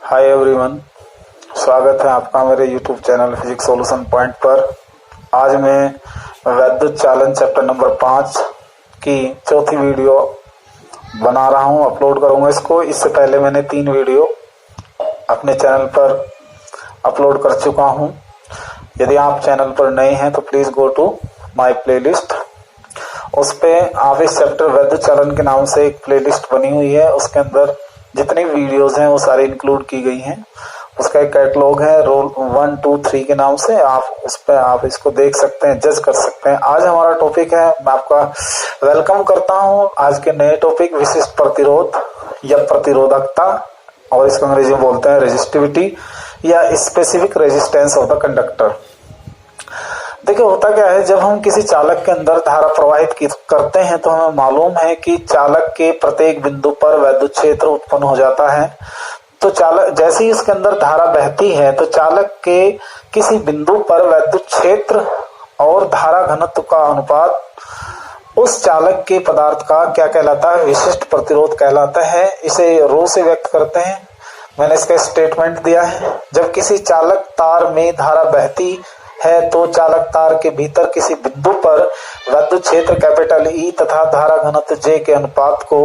Hi everyone, स्वागत है आपका मेरे YouTube channel physics solution point पर। आज मैं वैद्युत चालन चैप्टर नंबर 5 की चौथी वीडियो बना रहा हूं, अपलोड करूंगा इसको। इससे पहले मैंने 3 वीडियो अपने चैनल पर अपलोड कर चुका हूं। यदि आप चैनल पर नए हैं तो please go to my playlist. उस पे आप इस चैप्टर वैद्युत चालन के नाम से एक प्लेलिस्ट बनी हुई है, उसके अंदर जितनी वीडियोस हैं वो सारी इंक्लूड की गई हैं। उसका एक कैटलॉग है रोल 1, 2, 3 के नाम से। आप उस पर आप इसको देख सकते हैं, जज कर सकते हैं। आज हमारा टॉपिक है, मैं आपका वेलकम करता हूं आज के नए टॉपिक, विशिष्ट प्रतिरोध या प्रतिरोधकता, और इसको अंग्रेजी में बोलते हैं रेजिस्टिविटी या specific resistance of the conductor. देखिए होता क्या है, जब हम किसी चालक के अंदर धारा प्रवाहित करते हैं तो हमें मालूम है कि चालक के प्रत्येक बिंदु पर वैद्युत क्षेत्र उत्पन्न हो जाता है। तो चालक जैसे ही इसके अंदर धारा बहती है तो चालक के किसी बिंदु पर वैद्युत क्षेत्र और धारा घनत्व का अनुपात उस चालक के पदार्थ का क्या कहलाता है, विशिष्ट प्रतिरोध कहलाता है। इसे रो से व्यक्त करते हैं। मैंने इसका स्टेटमेंट दिया है। जब किसी चालक तार में धारा बहती है तो चालक तार के भीतर किसी बिंदु पर वैद्युत क्षेत्र कैपिटल ई तथा धारा घनत्व जे के अनुपात को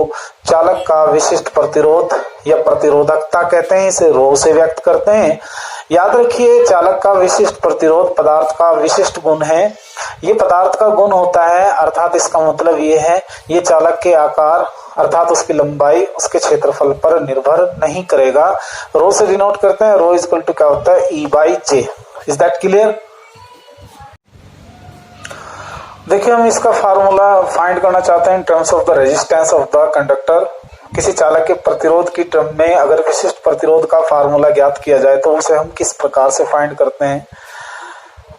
चालक का विशिष्ट प्रतिरोध या प्रतिरोधकता कहते हैं। इसे रो से व्यक्त करते हैं। याद रखिए, चालक का विशिष्ट प्रतिरोध पदार्थ का विशिष्ट गुण है। ये पदार्थ का गुण होता है, अर्थात इसका मतलब ये है, ये चालक के आकार अर्थात उसकी लंबाई उसके क्षेत्रफल पर निर्भर नहीं करेगा। रो से डिनोट करते हैं। रो इज इक्वल टू क्या होता है, E by J. Is that clear? देखिए, हम इसका फार्मूला फाइंड करना चाहते हैं in terms of the resistance of the conductor. किसी चालक के प्रतिरोध की टर्म में अगर विशिष्ट प्रतिरोध का फार्मूला ज्ञात किया जाए तो उसे हम किस प्रकार से फाइंड करते हैं।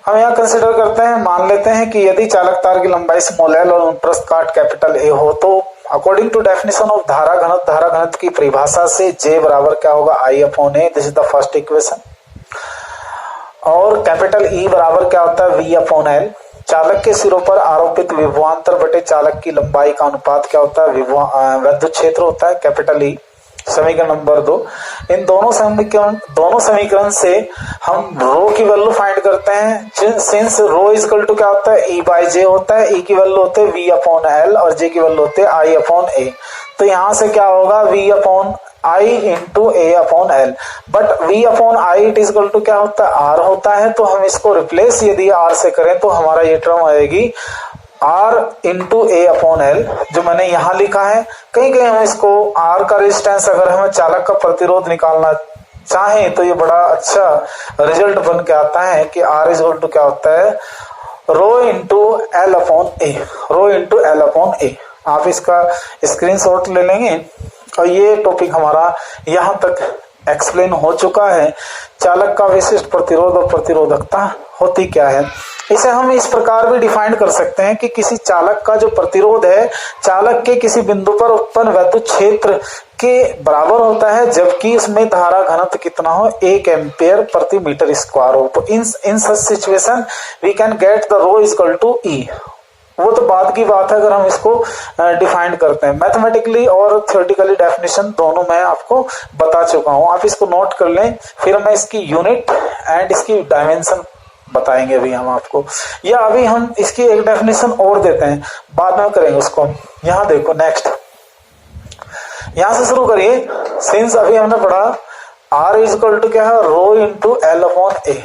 हम यहाँ कंसिडर करते हैं, मान लेते हैं कि यदि चालक तार की लंबाई स्मॉल एल और प्रस्थ काट कैपिटल ए हो तो अकॉर्डिंग टू डेफिनेशन ऑफ धारा घनत्व की परिभाषा से जे बराबर क्या होगा, I upon A. This is the first equation. और कैपिटल ई बराबर क्या होता है, वी अपॉन एल। चालक के सिरों पर आरोपित विभवांतर बटे चालक की लंबाई का अनुपात क्या होता है, वैद्युत क्षेत्र होता है, कैपिटल ई। समीकरण नंबर 2। इन दोनों समीकरण से हम रो की वैल्यू फाइंड करते हैं। Since rho is equal to क्या होता है, ई बाई जे होता है। ई की वैल्यू होते है वी अपॉन एल और जे की वैल्यू होते है आई अपॉन ए। तो यहां से क्या होगा, V upon I into A upon L. But V upon I it is equal to क्या होता है, आर होता है। तो हम इसको रिप्लेस यदि आर से करें तो हमारा ये टर्म आएगी R into A upon L, जो मैंने यहां लिखा है। कहीं कहीं हम इसको आर का रेजिस्टेंस, अगर हमें चालक का प्रतिरोध निकालना चाहें तो ये बड़ा अच्छा रिजल्ट बन के आता है कि आर इज इक्वल टू क्या होता है, रो इंटू एल अपॉन ए। रो इंटू एल अपॉन ए। आप इसका स्क्रीनशॉट ले लेंगे। और ये टॉपिक हमारा यहाँ तक एक्सप्लेन हो चुका है। चालक का विशिष्ट प्रतिरोध और प्रतिरोधकता होती क्या है। इसे हम इस प्रकार भी डिफाइन कर सकते हैं कि किसी चालक का जो प्रतिरोध है चालक के किसी बिंदु पर उत्पन्न वैद्युत क्षेत्र के बराबर होता है, जबकि उसमें धारा घनत्व कितना हो, 1 एम्पियर प्रति मीटर स्क्वायर हो। तो in such situation we can get the rho is equal to E. वो तो बाद की बात है अगर हम इसको डिफाइन करते हैं। मैथमेटिकली और थ्योरेटिकली डेफिनेशन दोनों मैं आपको बता चुका हूं। आप इसको नोट कर लें, फिर मैं इसकी यूनिट एंड इसकी डायमेंशन बताएंगे अभी हम आपको। या अभी हम इसकी एक डेफिनेशन और देते हैं, बाद में करेंगे उसको। यहां देखो, नेक्स्ट यहां से शुरू करिए। सिंस अभी हमने पढ़ा आर इज इक्वल टू क्या है, रो इंटू एल अपॉन ए।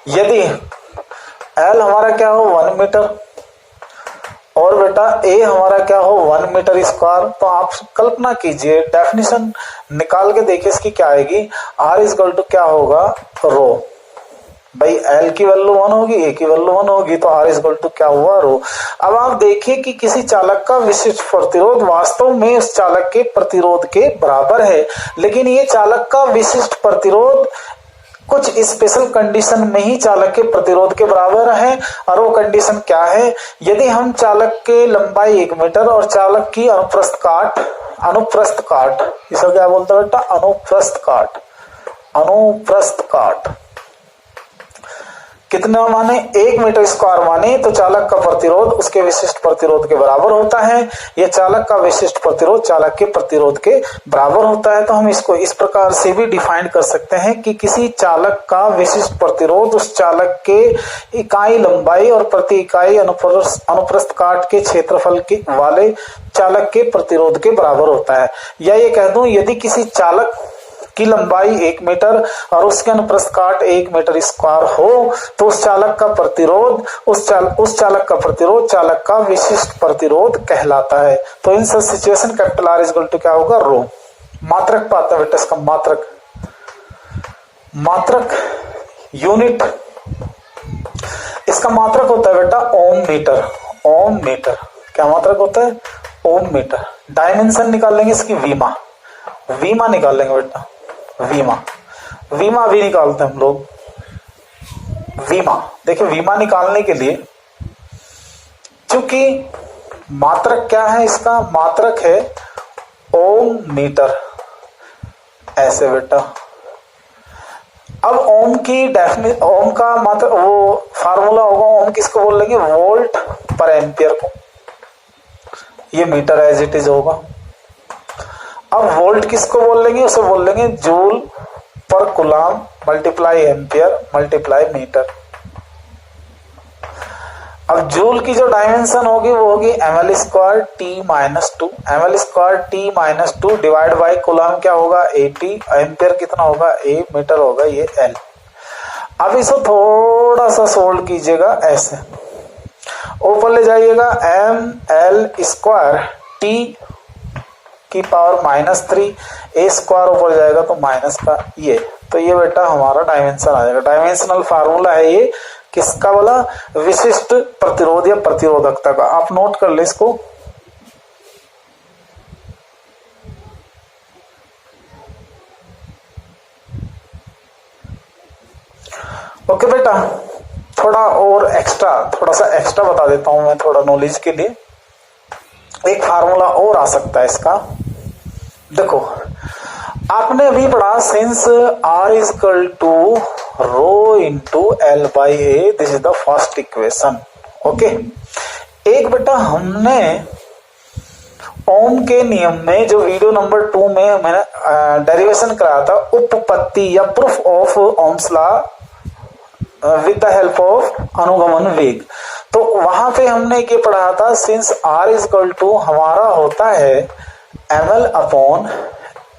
यदि एल हमारा क्या हो, 1 मीटर और बेटा ए हमारा क्या हो, 1 मीटर स्क्वायर, तो आप कल्पना कीजिए, डेफिनेशन निकाल के देखिए इसकी क्या आएगी। आर इज इक्वल टू क्या होगा, रो। भाई एल की वैल्यू 1 होगी, ए की वैल्यू 1 होगी, तो आर इज इक्वल टू क्या हुआ, रो। अब आप देखिए कि किसी चालक का विशिष्ट प्रतिरोध वास्तव में उस चालक के प्रतिरोध के बराबर है, लेकिन ये चालक का विशिष्ट प्रतिरोध कुछ स्पेशल कंडीशन में ही चालक के प्रतिरोध के बराबर है। और वो कंडीशन क्या है, यदि हम चालक के लंबाई 1 मीटर और चालक की अनुप्रस्थ काट इसे क्या बोलते हैं बेटा, अनुप्रस्थ काट कितना माने 1 मीटर स्क्वायर माने तो चालक का प्रतिरोध उसके विशिष्ट प्रतिरोध के बराबर होता है, या चालक का विशिष्ट प्रतिरोध चालक के प्रतिरोध के बराबर होता है। तो हम इसको इस प्रकार से भी डिफाइन कर सकते हैं कि किसी चालक का विशिष्ट प्रतिरोध उस चालक के इकाई लंबाई और प्रति इकाई अनुप्रस्थ काट के क्षेत्रफल के वाले चालक के प्रतिरोध के बराबर होता है। या ये कह दूं, यदि किसी चालक की लंबाई 1 मीटर और उसके अनुप्रस्थ काट 1 मीटर स्क्वायर हो तो उस चालक का प्रतिरोध उस चालक का प्रतिरोध चालक का विशिष्ट प्रतिरोध कहलाता है। तो इन सब situation capital R equal to क्या होगा, रो। मात्रक पाता बेटा इसका, मात्रक यूनिट, इसका मात्रक होता है बेटा ओम मीटर। क्या मात्रक होता है, ओम मीटर। डायमेंशन निकाल लेंगे इसकी, वीमा निकाल लेंगे बेटा, वीमा भी निकालते हैं हम लोग। वीमा देखिए, वीमा निकालने के लिए चूंकि मात्रक क्या है, इसका मात्रक है ओम मीटर, ऐसे बेटा। अब ओम का मात्रक वो फार्मूला होगा, ओम किसको बोल लेंगे, वोल्ट पर एम्पियर को, ये मीटर एज इट इज होगा। अब वोल्ट किसको बोल लेंगे, उसे बोल लेंगे जूल पर coulomb multiply ampere multiply meter. अब जूल की जो डायमेंशन होगी वो होगी ml square T minus two divide by coulomb क्या होगा 80, एम्पियर कितना होगा A, मीटर होगा ये L। अब इसको थोड़ा सा सोल्व कीजिएगा ऐसे, ऊपर ले जाइएगा ml स्क्वायर टी की पावर -3, A स्क्वायर ऊपर जाएगा तो माइनस का ये, तो ये बेटा हमारा डायमेंशन आ जाएगा। डायमेंशनल फार्मूला है ये, किसका वाला, विशिष्ट प्रतिरोध या प्रतिरोधकता का। आप नोट कर ले इसको। ओके बेटा, थोड़ा सा एक्स्ट्रा बता देता हूं मैं, थोड़ा नॉलेज के लिए। एक फार्मूला और आ सकता है इसका, देखो आपने अभी पढ़ा since R is equal to rho into L by A, this is the first equation. Okay, एक बेटा हमने ओम के नियम में जो वीडियो नंबर 2 में मैंने डेरिवेशन कराया था, उपपत्ति या proof of Ohm's law with the help of अनुगमन वेग, तो वहां पे हमने ये पढ़ा था since R is equal to हमारा होता है ml upon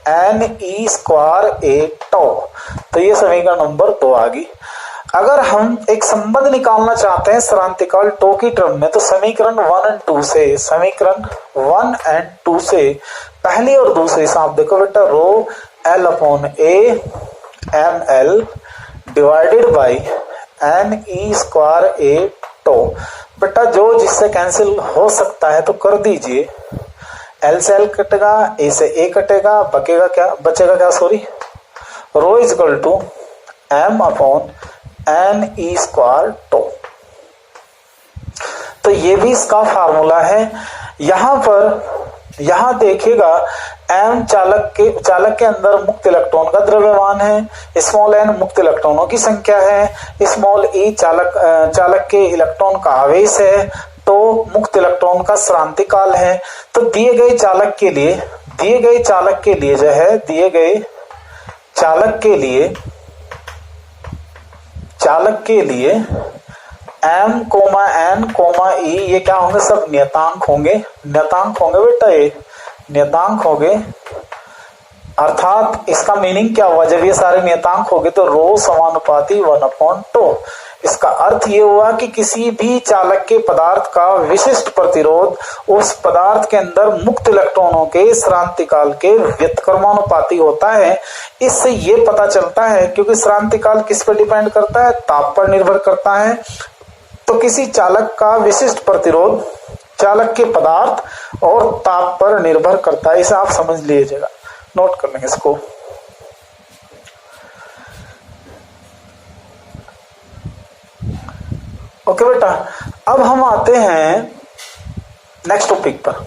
NE square A tau. तो ये समीकरण नंबर 2 आ गई। अगर हम एक संबंध निकालना चाहते हैं सरांतिकाल टो की टर्म में, तो समीकरण 1 और 2 से पहली और दूसरी से आप देखो बेटा, rho L upon A ml divided by NE square A tau. बेटा जो जिससे कैंसिल हो सकता है तो कर दीजिए, L से L कटेगा, A से A कटेगा, बचेगा क्या sorry, rho is equal to M upon NE square tau. तो ये भी इसका फार्मूला है। यहां देखिएगा M चालक के अंदर मुक्त इलेक्ट्रॉन का द्रव्यमान है, स्मॉल n मुक्त इलेक्ट्रॉनों की संख्या है, स्मॉल e चालक के इलेक्ट्रॉन का आवेश है, तो मुक्त इलेक्ट्रॉन का श्रांतिकाल है। तो दिए गए चालक के लिए जो है, दिए गए चालक के लिए M, N, E ये क्या होंगे, सब नियतांक होंगे बेटा, ये नियतांक होंगे। अर्थात इसका मीनिंग क्या हुआ, जब ये सारे नियतांक होंगे तो रो समानुपाती 1/2। इसका अर्थ ये हुआ कि किसी भी चालक के पदार्थ का विशिष्ट प्रतिरोध उस पदार्थ के अंदर मुक्त इलेक्ट्रॉनों के श्रांतिकाल के व्युत्क्रमानुपाती होता है। इससे ये पता चलता है, क्योंकि श्रांतिकाल किस पर डिपेंड करता है, ताप पर निर्भर करता है। तो किसी चालक का विशिष्ट प्रतिरोध चालक के पदार्थ और ताप पर निर्भर करता है। इसे आप समझ लीजिएगा, नोट कर लेंगे इसको। ओके बेटा, अब हम आते हैं नेक्स्ट टॉपिक पर।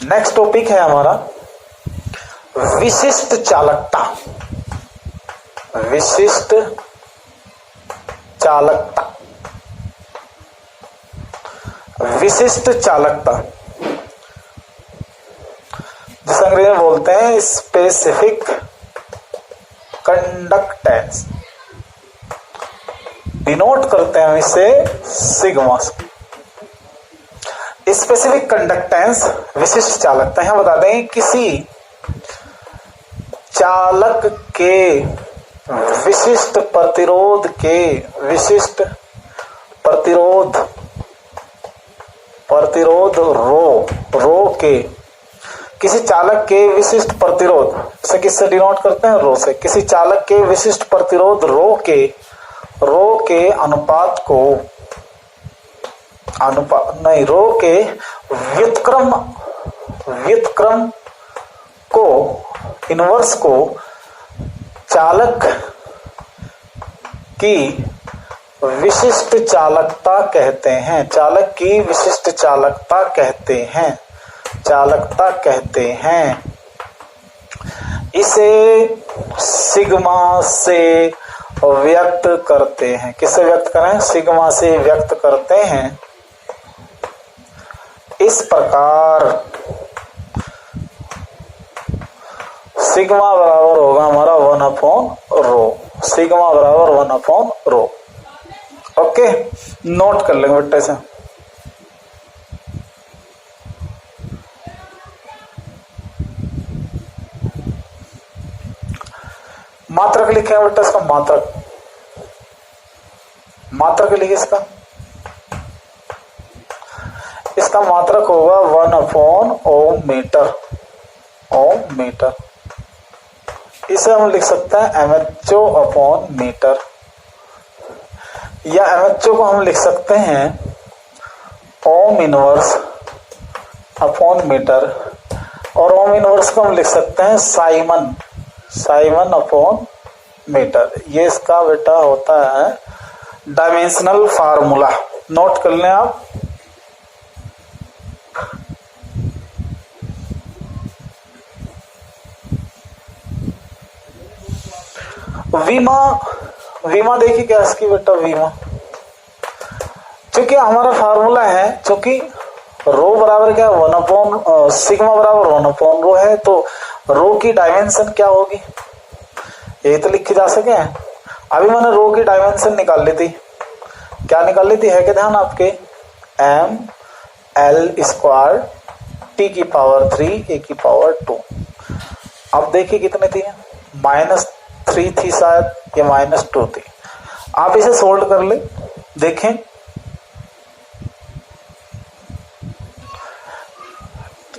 नेक्स्ट टॉपिक है हमारा विशिष्ट चालकता, विशिष्ट चालकता, जिसे अंग्रेजी में बोलते हैं स्पेसिफिक कंडक्टेंस, डिनोट करते हैं इसे सिग्मा से। स्पेसिफिक कंडक्टेंस विशिष्ट चालकता। यहां बता दें किसी चालक के विशिष्ट प्रतिरोध के रो के, किसी चालक के विशिष्ट प्रतिरोध से किससे डिनोट करते हैं? रो से। किसी चालक के विशिष्ट प्रतिरोध रो के अनुपात को रो के व्युत्क्रम को, इनवर्स को चालक की विशिष्ट चालकता कहते हैं। चालक की विशिष्ट चालकता कहते हैं। इसे सिग्मा से व्यक्त करते हैं। किससे व्यक्त करें? सिग्मा से व्यक्त करते हैं। इस प्रकार सिग्मा बराबर होगा हमारा 1/रो। सिग्मा बराबर 1/रो। ओके, नोट कर लेंगे बेटा से। मात्रक लिखे बेटा इसका, मात्रक लिखिए इसका मात्रक होगा 1/ओम मीटर। इसे हम लिख सकते हैं MHO/मीटर, या MHO को हम लिख सकते हैं ओम इनवर्स अपॉन मीटर, और ओम इनवर्स को हम लिख सकते हैं साइमन/मीटर। ये इसका बेटा होता है डायमेंशनल फार्मूला। नोट कर लें आप। वीमा देखिए क्या इसकी बेटा, वीमा चूंकि हमारा फार्मूला है, चूंकि रो बराबर क्या, सिग्मा बराबर 1/रो है, तो रो की डायमेंशन क्या होगी ये तो लिखी जा सके। अभी मैंने रो की डायमेंशन निकाल ली थी। क्या निकाल ली थी? है कि ध्यान आपके? ml² T⁻3 A⁻2। अब देखिए कितने थी? -3 थी शायद, या -2 थी। आप इसे सोल्व कर ले, देखें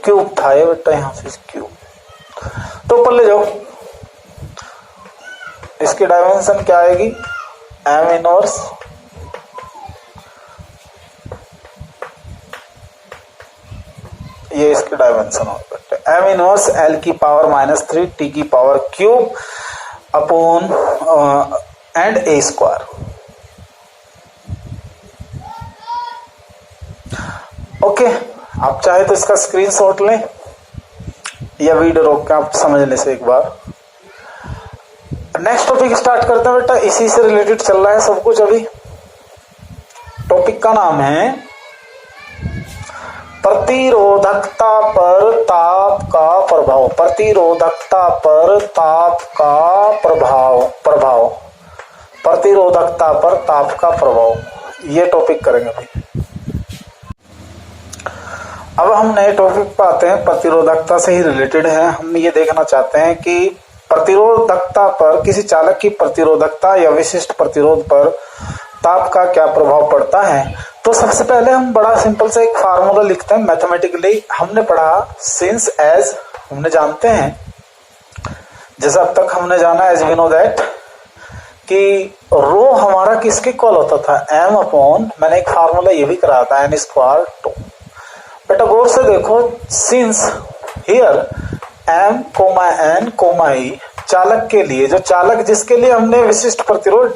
क्यूब था ये बेटा, यहां से क्यूब। तो ऊपर ले जाओ, इसकी डायमेंशन क्या आएगी? M इनवर्स ये इसकी डायमेंशन हो सकते हैं। M inverse L⁻³ T⁻³ upon and A²। Okay, आप चाहे तो इसका स्क्रीनशॉट लें या वीडियो रोक के आप समझ ले से एक बार। नेक्स्ट टॉपिक स्टार्ट करते हैं बेटा, इसी से रिलेटेड चल रहा है सब कुछ। अभी टॉपिक का नाम है प्रतिरोधकता पर ताप का प्रभाव। प्रतिरोधकता पर ताप का प्रभाव। प्रतिरोधकता पर ताप का प्रभाव, ये टॉपिक करेंगे अभी। अब हम नए टॉपिक पर आते हैं, प्रतिरोधकता से ही रिलेटेड है। हम ये देखना चाहते हैं कि प्रतिरोधकता पर, किसी चालक की प्रतिरोधकता या विशिष्ट प्रतिरोध पर ताप का क्या प्रभाव पड़ता है। तो सबसे पहले हम बड़ा सिंपल से एक फार्मूला लिखते हैं मैथमेटिकली। हमने पढ़ा सिंस एज, हमने जानते हैं, जैसे अब तक हमने जाना एज वी नो दैट कि रो हमारा किसके इक्वल होता था? M/, मैंने एक फार्मूला ये भी कराया था n²2। बेटा गौर से देखो, सिंस हियर M,N,E चालक के लिए, जो चालक जिसके लिए हमने विशिष्ट प्रतिरोध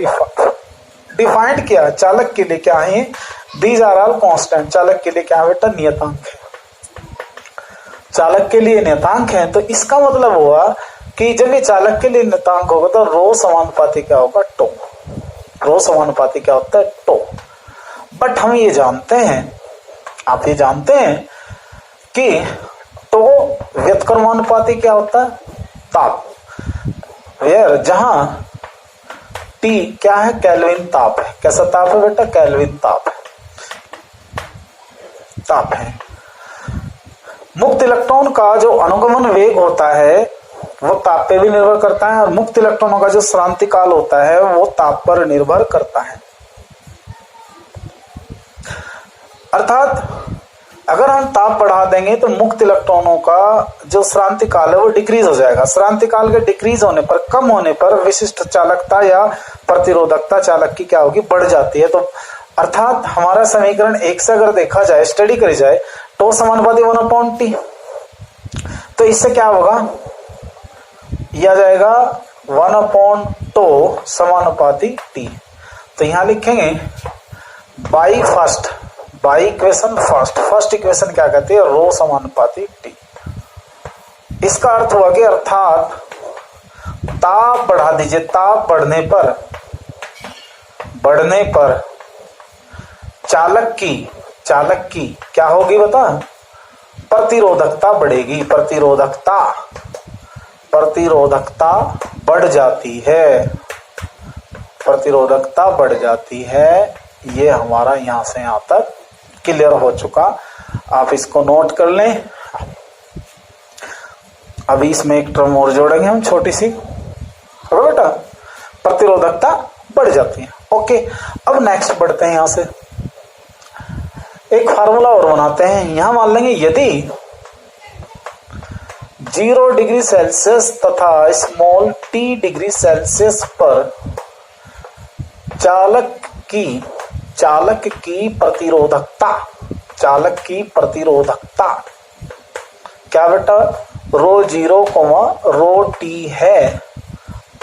डिफाइंड किया, चालक के लिए क्या है? These are all constant. चालक के लिए क्या है बेटा? नियतांक है। चालक के लिए नियतांक है, तो इसका मतलब हुआ कि जब ये चालक के लिए नियतांक होगा तो रो समानुपाती क्या होगा? टो। रो समानुपाती क्या होता है, टो। बट हम ये जानते हैं, आप ये जानते हैं कि टो व्युत्क्रमानुपाती क्या होता है, ताप। वेयर, जहां टी क्या है, केल्विन ताप है। कैसा ताप है बेटा, केल्विन ताप है, ताप है। मुक्त इलेक्ट्रॉन का जो अनुगमन वेग होता है वो ताप पे भी निर्भर करता है, और मुक्त इलेक्ट्रॉनों का जो श्रांति काल होता है वो ताप पर निर्भर करता है। अर्थात अगर हम ताप बढ़ा देंगे तो मुक्त इलेक्ट्रॉनों का जो श्रांति काल है वो डिक्रीज हो जाएगा। श्रांति काल के डिक्रीज होने पर, कम होने पर विशिष्ट चालकता या प्रतिरोधकता चालक की क्या होगी, बढ़ जाती है। तो अर्थात हमारा समीकरण 1 से अगर देखा जाए, स्टडी करी जाए, टो समानुपाती 1/T, तो इससे क्या होगा, यह आ जाएगा 1/टो समानुपाती T। तो यहां लिखेंगे बाई इक्वेशन फर्स्ट इक्वेशन क्या कहती है, रो समानुपाती T। इसका अर्थ हुआ कि अर्थात ताप बढ़ा दीजिए, ताप बढ़ने पर चालक की क्या होगी बता, प्रतिरोधकता बढ़ेगी, प्रतिरोधकता बढ़ जाती है, प्रतिरोधकता बढ़ जाती है। ये हमारा यहां से यहां तक क्लियर हो चुका, आप इसको नोट कर लें। अभी इसमें एक टर्म और जोड़ेंगे हम, छोटी सी बेटा, प्रतिरोधकता बढ़ जाती है। ओके, अब नेक्स्ट बढ़ते हैं, यहां से एक फार्मूला और बनाते हैं। यहां मान लेंगे यदि 0 डिग्री सेल्सियस तथा स्मॉल t डिग्री सेल्सियस पर चालक की प्रतिरोधकता क्या बेटा, रो 0, रो टी है,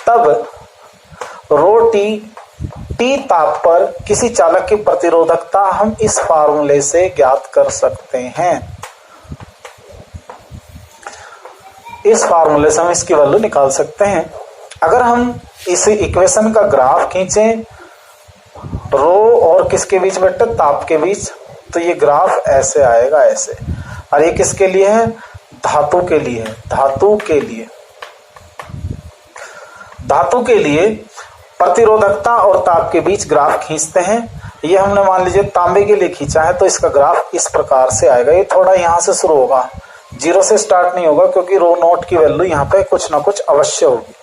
तब रो टी ताप पर किसी चालक की प्रतिरोधकता हम इस फार्मूले से ज्ञात कर सकते हैं। इस फार्मूले से हम इसकी वैल्यू निकाल सकते हैं। अगर हम इस इक्वेशन का ग्राफ खींचें रो और किसके बीच बेटा, ताप के बीच, तो ये ग्राफ ऐसे आएगा, ऐसे। और ये किसके लिए है, धातु के लिए है, धातु के लिए प्रतिरोधकता और ताप के बीच ग्राफ खींचते हैं। ये हमने मान लीजिए तांबे के लिए खींचा है, तो इसका ग्राफ इस प्रकार से आएगा। ये थोड़ा यहां से शुरू होगा, 0 से स्टार्ट नहीं होगा, क्योंकि रो नोट की वैल्यू यहाँ पे कुछ ना कुछ अवश्य होगी।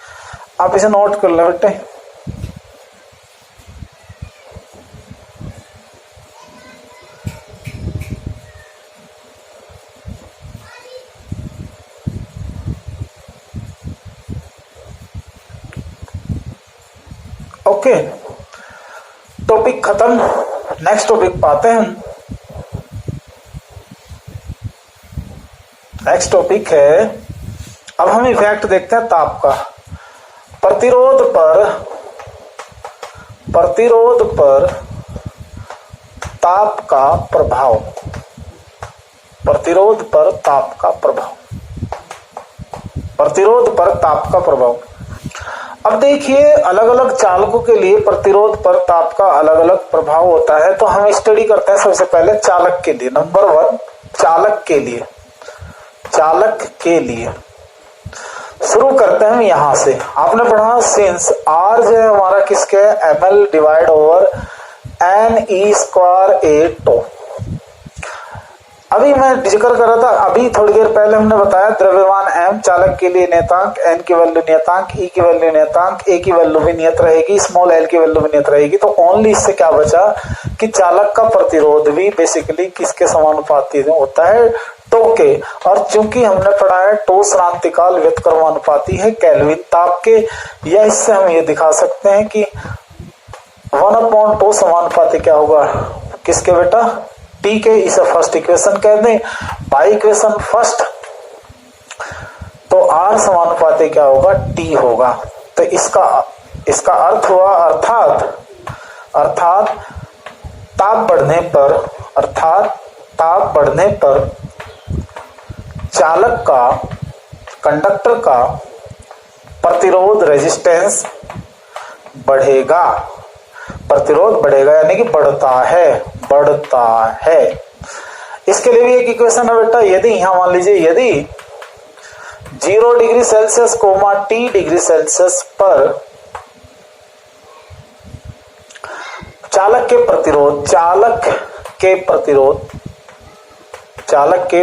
आप इसे नोट कर ले बेटे। ओके, टॉपिक खत्म, नेक्स्ट टॉपिक पाते हैं हम। नेक्स्ट टॉपिक है, अब हम इफेक्ट देखते हैं ताप का। प्रतिरोध पर ताप का प्रभाव, प्रतिरोध पर ताप का प्रभाव। अब देखिए, अलग अलग चालकों के लिए प्रतिरोध पर ताप का अलग अलग प्रभाव होता है। तो हम स्टडी करते हैं सबसे पहले चालक के लिए। नंबर 1, चालक के लिए शुरू करते हैं हम यहां से। आपने पढ़ा सिंस R जो है हमारा किसके, ml divide over Ne²A to. अभी मैं जिक्र कर रहा था, अभी थोड़ी देर पहले हमने बताया द्रव्यमान m, चालक के लिए नियतांक, n की वैल्यू नियतांक, E की वैल्यू नियतांक, A की वैल्यू भी नियत रहेगी, स्मॉल l की वैल्यू भी नियत रहेगी। तो ओनली इससे क्या बचा कि चालक का प्रतिरोध भी बेसिकली किसके समानुपाती होता है, टो के। और चूंकि हमने पढ़ा है टो श्रांतिकाल व्युत्क्रमानुपाती है केल्विन ताप के, या इससे हम ये दिखा सकते हैं कि 1/टो समानुपाती क्या होगा, किसके बेटा, टी के। इसे फर्स्ट इक्वेशन कह दें। बाई इक्वेशन फर्स्ट, तो आर समानुपाती क्या होगा, टी होगा। तो इसका अर्थ हुआ, अर्थात ताप बढ़ने पर चालक का, कंडक्टर का प्रतिरोध रेजिस्टेंस बढ़ेगा। प्रतिरोध बढ़ेगा, यानी कि बढ़ता है, बढ़ता है। इसके लिए भी एक इक्वेशन है बेटा, यदि यहां मान लीजिए यदि 0 degree Celsius comma T degree Celsius पर चालक के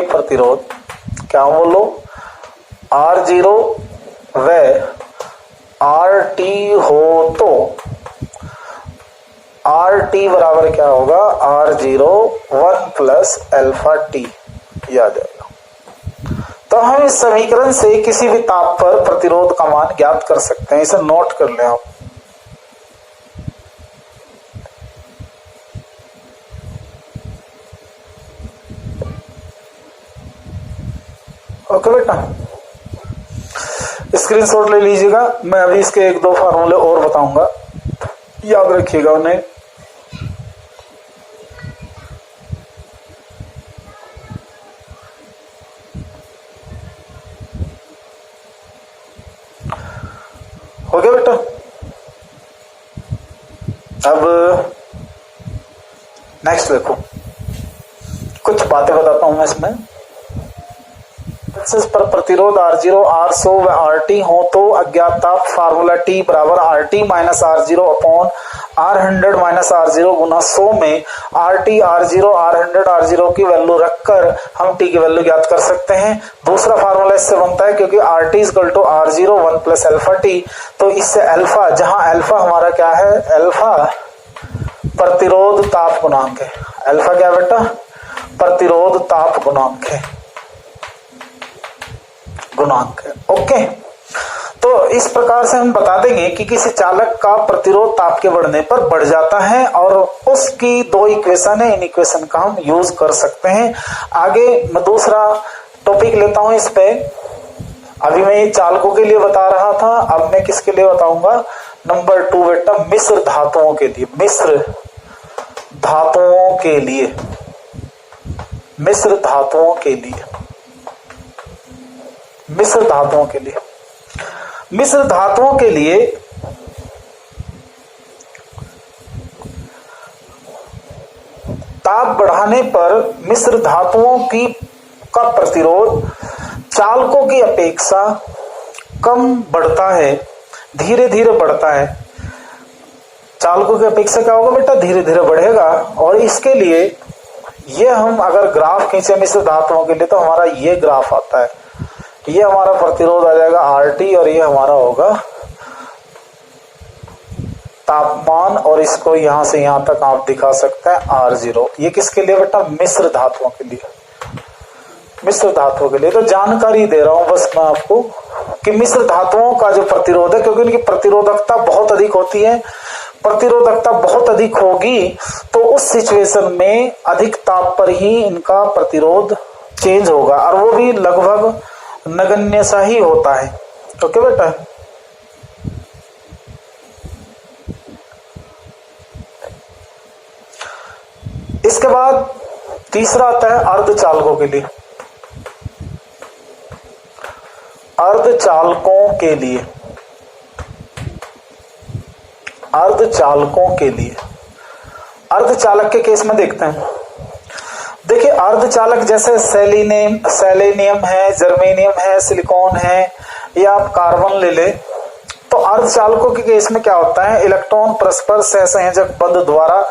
प्रतिरोध क्या बोलो R0 व RT हो तो RT बराबर क्या होगा, R0 1 प्लस अल्फा T, याद आएगा। तो हम इस समीकरण से किसी भी ताप पर प्रतिरोध का मान ज्ञात कर सकते हैं, इसे नोट कर लें आप। ओके बेटा, स्क्रीनशॉट ले लीजिएगा, मैं अभी इसके एक दो फार्मूले और बताऊंगा, याद रखिएगा उन्हें। हो गया बेटा। अब नेक्स्ट देखो, कुछ बातें बताता हूं मैं इसमें। पर प्रतिरोध R0, R100 व RT हो तो अज्ञात ताप फार्मूला T बराबर RT minus R0 upon R100 minus R0 गुना 100 में RT R0 R100 R0 की वैल्यू रखकर हम T की वैल्यू ज्ञात कर सकते हैं। दूसरा फार्मूला इससे बनता है क्योंकि RT equal to R0 1 plus alpha T, तो इससे अल्फा, जहां अल्फा हमारा क्या है, अल्फा प्रतिरोध ताप गुणांक है। अल्फा क्या बेटा, प्रतिरोध ताप गुणांक है, ओके। तो इस प्रकार से हम बता देंगे कि किसी चालक का प्रतिरोध ताप के बढ़ने पर बढ़ जाता है और उसकी दो इक्वेशन है, इन इक्वेशन का हम यूज कर सकते हैं। आगे मैं दूसरा टॉपिक लेता हूं इस पे। अभी मैं ये चालकों के लिए बता रहा था, अब मैं किसके लिए बताऊंगा, नंबर 2 बेटा, मिश्र धातुओं के लिए, मिश्र धातुओं के लिए, मिश्र धातुओं के लिए, मिश्र धातुओं के लिए, मिश्र धातुओं के लिए ताप बढ़ाने पर मिश्र धातुओं का प्रतिरोध चालकों की अपेक्षा कम बढ़ता है, धीरे धीरे बढ़ता है। चालकों की अपेक्षा क्या होगा बेटा, धीरे धीरे बढ़ेगा। और इसके लिए ये हम अगर ग्राफ खींचे मिश्र धातुओं के लिए तो हमारा ये ग्राफ आता है, ये हमारा प्रतिरोध आ जाएगा RT और ये हमारा होगा तापमान, और इसको यहां से यहां तक आप दिखा सकते हैं R0। ये किसके लिए बेटा, मिश्र धातुओं के लिए, मिश्र धातुओं के लिए। तो जानकारी दे रहा हूं बस मैं आपको कि मिश्र धातुओं का जो प्रतिरोध है, क्योंकि इनकी प्रतिरोधकता बहुत अधिक होती है, प्रतिरोधकता बहुत अधिक होगी तो उस सिचुएशन में अधिक ताप पर ही इनका प्रतिरोध चेंज होगा, और वो भी लगभग नगण्य सा ही होता है। ओके बेटा, इसके बाद तीसरा आता है अर्धचालकों के लिए। अर्धचालकों के लिए, अर्धचालकों के लिए, अर्धचालक के केस में देखते हैं। देखिए अर्धचालक जैसे सेलेनियम है, जर्मेनियम है, सिलिकॉन है, या आप कार्बन ले ले, तो अर्धचालकों के केस में क्या होता है, इलेक्ट्रॉन परस्पर सहसंयोजक बंध द्वारा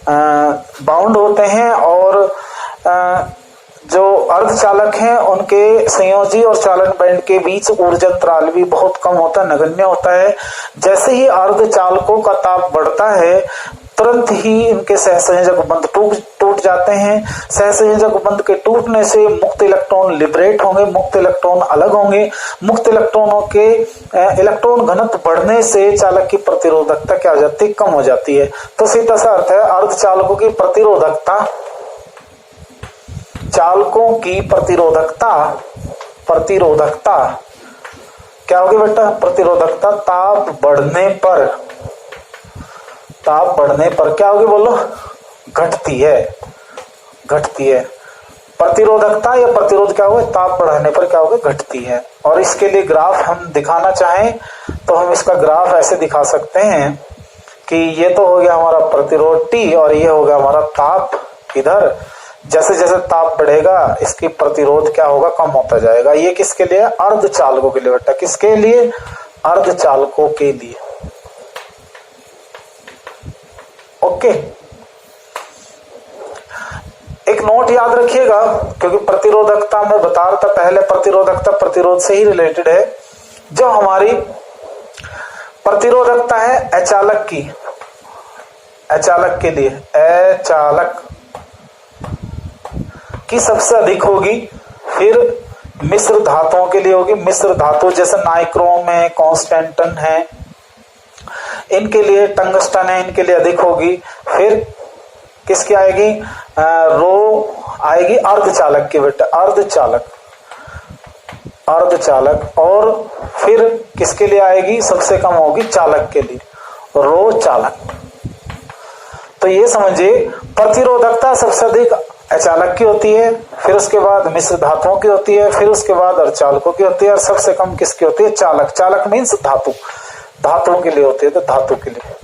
बाउंड होते हैं, और जो अर्धचालक हैं उनके संयोजी और चालन बैंड के बीच ऊर्जा अंतराल भी बहुत कम होता है, नगण्य होता है। जैसे ही अर्धचालकों का ताप बढ़ता है तुरंत ही इनके सहसंयोजक बंध टूट जाते हैं। सहसंयोजक बंध के टूटने से मुक्त इलेक्ट्रॉन लिबरेट होंगे, मुक्त इलेक्ट्रॉन अलग होंगे। मुक्त इलेक्ट्रॉनों के इलेक्ट्रॉन घनत्व बढ़ने से चालक की प्रतिरोधकता क्या हो जाती है, कम हो जाती है। तो सीधा सा अर्थ है अर्धचालकों की प्रतिरोधकता, चालकों की प्रतिरोधकता क्या होगी बेटा, प्रतिरोधकता ताप बढ़ने पर क्या होगी बोलो, घटती है। प्रतिरोधकता या प्रतिरोध क्या होगा, ताप बढ़ाने पर क्या होगा, घटती है। और इसके लिए ग्राफ हम दिखाना चाहें तो हम इसका ग्राफ ऐसे दिखा सकते हैं कि ये तो हो गया हमारा प्रतिरोध T और ये हो गया हमारा ताप इधर। जैसे जैसे ताप बढ़ेगा इसकी प्रतिरोध क्या होगा, कम होता जाएगा। ये किसके लिए, अर्धचालकों के लिए बेटा। किसके लिए, अर्धचालकों के लिए। ओके, एक नोट याद रखिएगा, क्योंकि प्रतिरोधकता में बता रहा था पहले, प्रतिरोधकता प्रतिरोध से ही रिलेटेड है। जो हमारी प्रतिरोधकता है अचालक की, अचालक के लिए, अचालक की सबसे अधिक होगी, फिर मिश्र धातुओं के लिए होगी। मिश्र धातु जैसे नाइक्रोम है, कॉन्स्टेंटन है, इनके लिए, टंगस्टन है, इनके लिए अधिक होगी। फिर किसकी आएगी, रो आएगी अर्धचालक की बेटा, अर्धचालक, अर्धचालक। और फिर किसके लिए आएगी, सबसे कम होगी चालक के लिए, रो चालक। तो ये समझिए प्रतिरोधकता सबसे अधिक अचालक की होती है, फिर उसके बाद मिश्र धातुओं की होती है, फिर उसके बाद अर्धचालकों की होती है, और सबसे कम किसकी होती है, चालक। चालक मीन्स धातु, धातुओं के लिए होती है, तो धातु के लिए।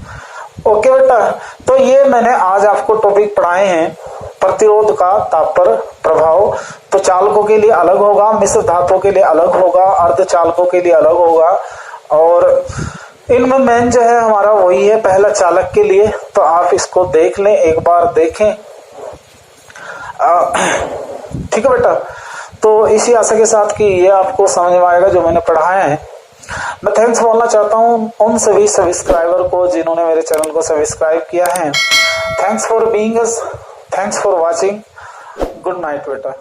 ओके बेटा, तो ये मैंने आज आपको टॉपिक पढ़ाए हैं प्रतिरोध का ताप पर प्रभाव। तो चालकों के लिए अलग होगा, मिश्र धातुओं के लिए अलग होगा, अर्धचालकों के लिए अलग होगा, और इनमें मेन जो है हमारा वही है पहला चालक के लिए। तो आप इसको देख लें, एक बार देखें, ठीक है बेटा। तो इसी आशा के साथ कि ये आपको समझ में आएगा जो मैंने पढ़ाया है। मैं थैंक्स बोलना चाहता हूँ उन सभी सब्सक्राइबर को जिन्होंने मेरे चैनल को सब्सक्राइब किया है। Thanks for being us, thanks for watching. Good night बेटा।